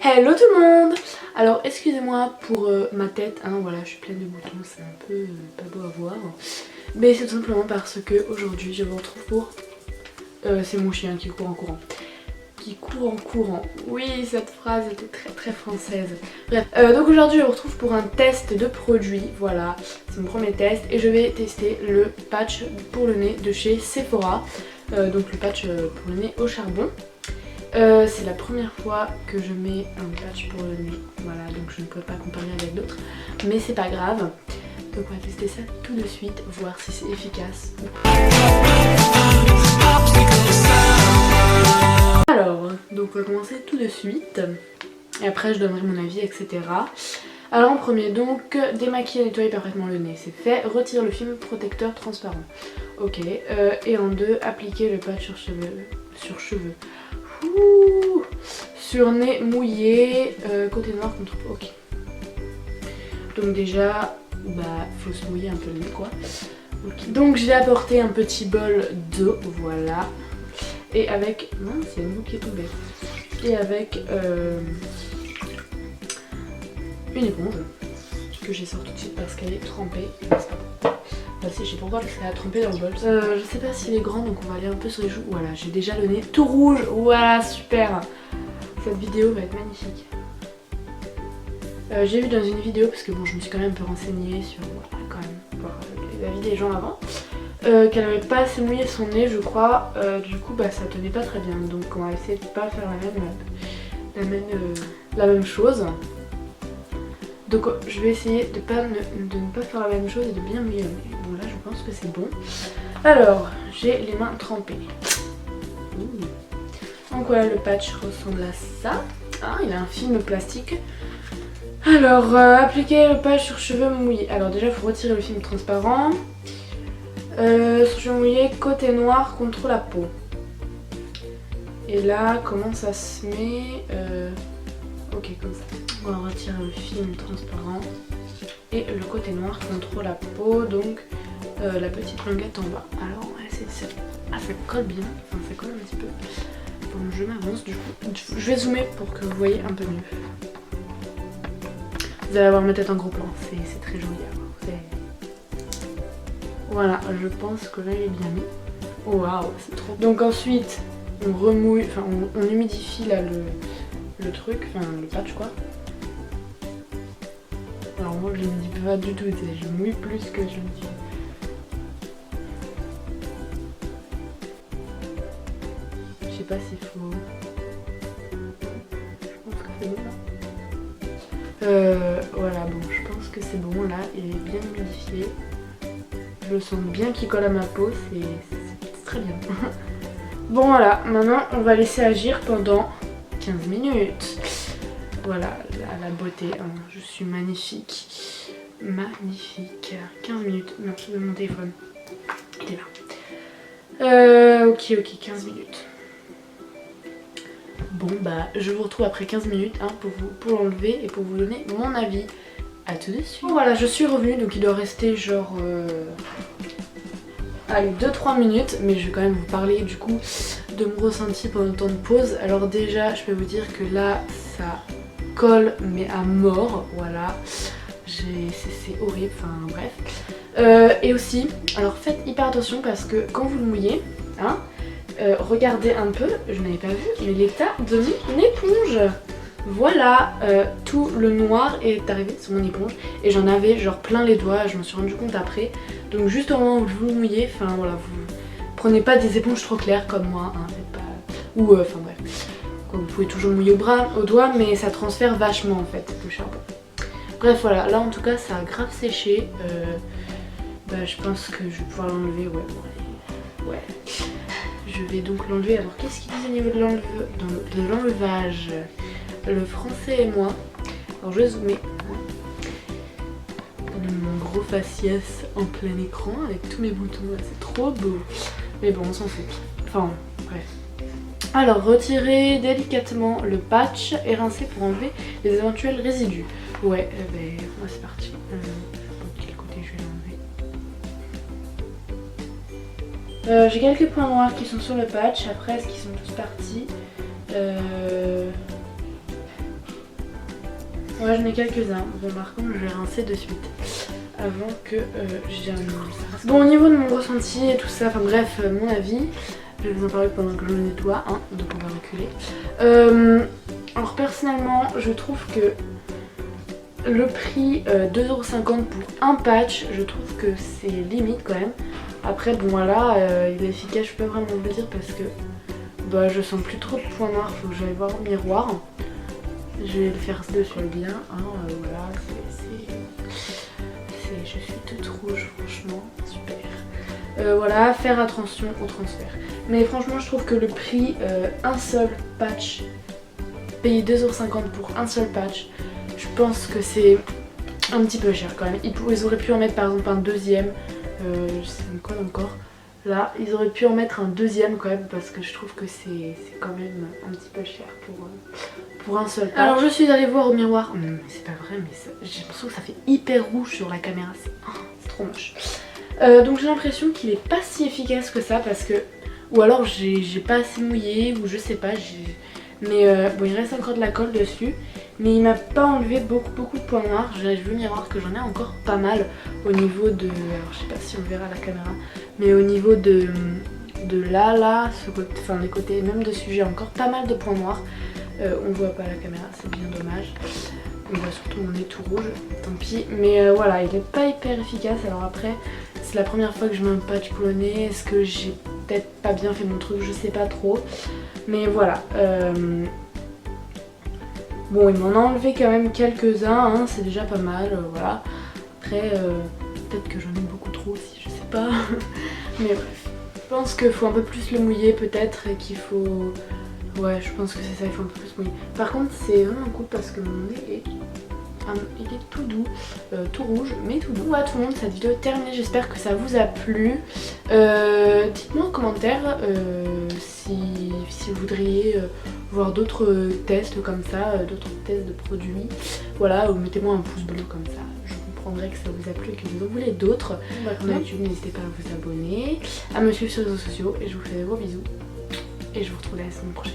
Hello tout le monde. Alors excusez-moi pour ma tête, hein, voilà je suis pleine de boutons, c'est un peu pas beau à voir. Mais c'est tout simplement parce que aujourd'hui je vous retrouve pour... c'est mon chien qui court en courant. Qui court en courant. Oui, cette phrase était très française. Bref, donc aujourd'hui je vous retrouve pour un test de produit. Voilà, c'est mon premier test et je vais tester le patch pour le nez de chez Sephora. Donc le patch pour le nez au charbon. C'est la première fois que je mets un patch pour le nez, voilà, donc je ne peux pas comparer avec d'autres, mais c'est pas grave. Donc on va tester ça tout de suite, voir si c'est efficace. Alors, donc on va commencer tout de suite, et après je donnerai mon avis, etc. Alors en premier, donc, démaquiller et nettoyer parfaitement le nez, c'est fait. Retire le film protecteur transparent. Ok, et en deux, appliquer le patch sur cheveux. Ouh, sur nez mouillé, côté noir contre... Ok. Donc déjà, bah faut se mouiller un peu le nez quoi. Okay. Donc j'ai apporté un petit bol d'eau, voilà. Et avec... Non, c'est une eau qui est tombée. Et avec une éponge que j'essore tout de suite parce qu'elle est trempée. Bah si, je sais pourquoi, parce qu'elle a trempé dans le bol. Je sais pas s'il est grand, donc on va aller un peu sur les joues. Voilà, j'ai déjà le nez tout rouge. Voilà, super. Cette vidéo va être magnifique. J'ai vu dans une vidéo, parce que bon, je me suis quand même un peu renseignée sur, voilà, quand même, voir la vie des gens avant, qu'elle avait pas assez mouillé son nez, je crois. Du coup, bah ça tenait pas très bien. Donc on va essayer de pas faire la même chose. Donc je vais essayer de ne pas faire la même chose et de bien mouiller le nez. Bon là je pense que c'est bon. Alors j'ai les mains trempées. Donc voilà, le patch ressemble à ça. Ah, il a un film plastique. Alors appliquer le patch sur cheveux mouillés. Alors déjà il faut retirer le film transparent. Sur cheveux mouillés, côté noir contre la peau. Et là comment ça se met ok, comme ça. On va retirer le film transparent et le côté noir contre la peau, donc la petite languette en bas. Alors on va essayer de ça. Ah, ça colle bien, enfin ça colle un petit peu. Bon, je m'avance du coup. Je vais zoomer pour que vous voyez un peu mieux. Vous allez avoir ma tête en gros plan, c'est très joli à voir. Voilà, je pense que là il est bien mis. Oh waouh, c'est trop. Donc ensuite on remouille, enfin on humidifie là le truc, enfin le patch quoi. Alors moi je ne me dis pas du tout, je mouille plus que je me dis. Je sais pas s'il faut... Je pense que c'est bon là. Voilà, bon je pense que c'est bon là, il est bien humidifié. Je le sens bien qu'il colle à ma peau, c'est très bien. Bon voilà, maintenant on va laisser agir pendant 15 minutes. Voilà, la beauté, hein. Je suis magnifique. Magnifique. 15 minutes. Merci de mon téléphone. Il est là. Ok, 15 minutes. Bon, bah, je vous retrouve après 15 minutes hein, pour l'enlever et pour vous donner mon avis. À tout de suite. Bon, voilà, je suis revenue, donc il doit rester genre... allez, 2-3 minutes, mais je vais quand même vous parler du coup de mon ressenti pendant le temps de pause. Alors déjà, je peux vous dire que là, ça colle mais à mort, voilà. C'est horrible, enfin bref. Et aussi, alors faites hyper attention parce que quand vous le mouillez, hein, regardez un peu, je n'avais pas vu, mais l'état de mon éponge. Voilà, tout le noir est arrivé sur mon éponge et j'en avais genre plein les doigts, je me suis rendu compte après. Donc juste au moment où vous mouillez, enfin voilà, vous prenez pas des éponges trop claires comme moi, hein, pas... ou enfin bref. Vous pouvez toujours mouiller au bras, au doigt, mais ça transfère vachement en fait le charbon. Bref voilà, là en tout cas ça a grave séché. Bah, je pense que je vais pouvoir l'enlever, ouais, bon, allez. Ouais. Je vais donc l'enlever. Alors qu'est-ce qu'il dit au niveau de l'enlevage? Le français et moi. Alors je vais zoomer. Mon gros faciès en plein écran avec tous mes boutons, c'est trop beau. Mais bon, on s'en fout. Enfin, bref. Alors, retirez délicatement le patch et rincez pour enlever les éventuels résidus. Ouais, ben, moi c'est parti. De quel côté je vais l'enlever? J'ai quelques points noirs qui sont sur le patch. Après, est-ce qu'ils sont tous partis? Ouais, j'en ai quelques-uns. Bon, par contre, je vais rincer de suite avant que j'aie un... Bon, au niveau de mon ressenti et tout ça, enfin bref, mon avis, je vais vous en parler pendant que je le nettoie, hein, donc on va reculer. Alors personnellement, je trouve que le prix 2,50€ pour un patch, je trouve que c'est limite quand même. Après, bon voilà, il est efficace, je peux pas vraiment le dire parce que bah, je sens plus trop de points noirs, faut que j'aille voir au miroir. Je vais le faire de sur le bien, hein, voilà, je suis toute rouge, franchement, super. Voilà, faire attention au transfert. Mais franchement, je trouve que le prix, un seul patch, payer 2,50€ pour un seul patch, je pense que c'est un petit peu cher quand même. Ils auraient pu en mettre par exemple un deuxième, ça me colle encore. Là, ils auraient pu en mettre un deuxième quand même parce que je trouve que c'est quand même un petit peu cher pour un seul patch. Alors je suis allée voir au miroir, c'est pas vrai mais j'ai l'impression que ça fait hyper rouge sur la caméra, c'est trop moche. Donc j'ai l'impression qu'il est pas si efficace que ça parce que... Ou alors j'ai pas assez mouillé ou je sais pas, mais bon il reste encore de la colle dessus. Mais il m'a pas enlevé beaucoup de points noirs. J'ai vu le miroir que j'en ai encore pas mal au niveau de... Alors je sais pas si on verra à la caméra, mais au niveau de là, ce côté, enfin les côtés même dessus j'ai encore pas mal de points noirs. On voit pas à la caméra, c'est bien dommage. On voit surtout mon nez tout rouge, tant pis. Mais voilà, il est pas hyper efficace. Alors après, c'est la première fois que je mets un patch pour le nez. Est-ce que j'ai peut-être pas bien fait mon truc, je sais pas trop. Mais voilà. Bon, il m'en a enlevé quand même quelques-uns, hein, c'est déjà pas mal, voilà. Après, peut-être que j'en ai beaucoup trop aussi, je sais pas. Mais bref, je pense qu'il faut un peu plus le mouiller peut-être et qu'il faut... Ouais, je pense que c'est ça, il faut un peu plus mouiller. Par contre, c'est vraiment cool parce que mon nez est... il est tout doux, tout rouge, mais tout doux. Voilà tout le monde, cette vidéo est terminée, j'espère que ça vous a plu. Dites-moi en commentaire si vous voudriez voir d'autres tests comme ça, d'autres tests de produits. Voilà, ou mettez-moi un pouce bleu comme ça, je comprendrai que ça vous a plu et que vous en voulez d'autres. Comme d'habitude, n'hésitez pas à vous abonner, à me suivre sur les réseaux sociaux et je vous fais des gros bisous. Et je vous retrouve la semaine prochaine.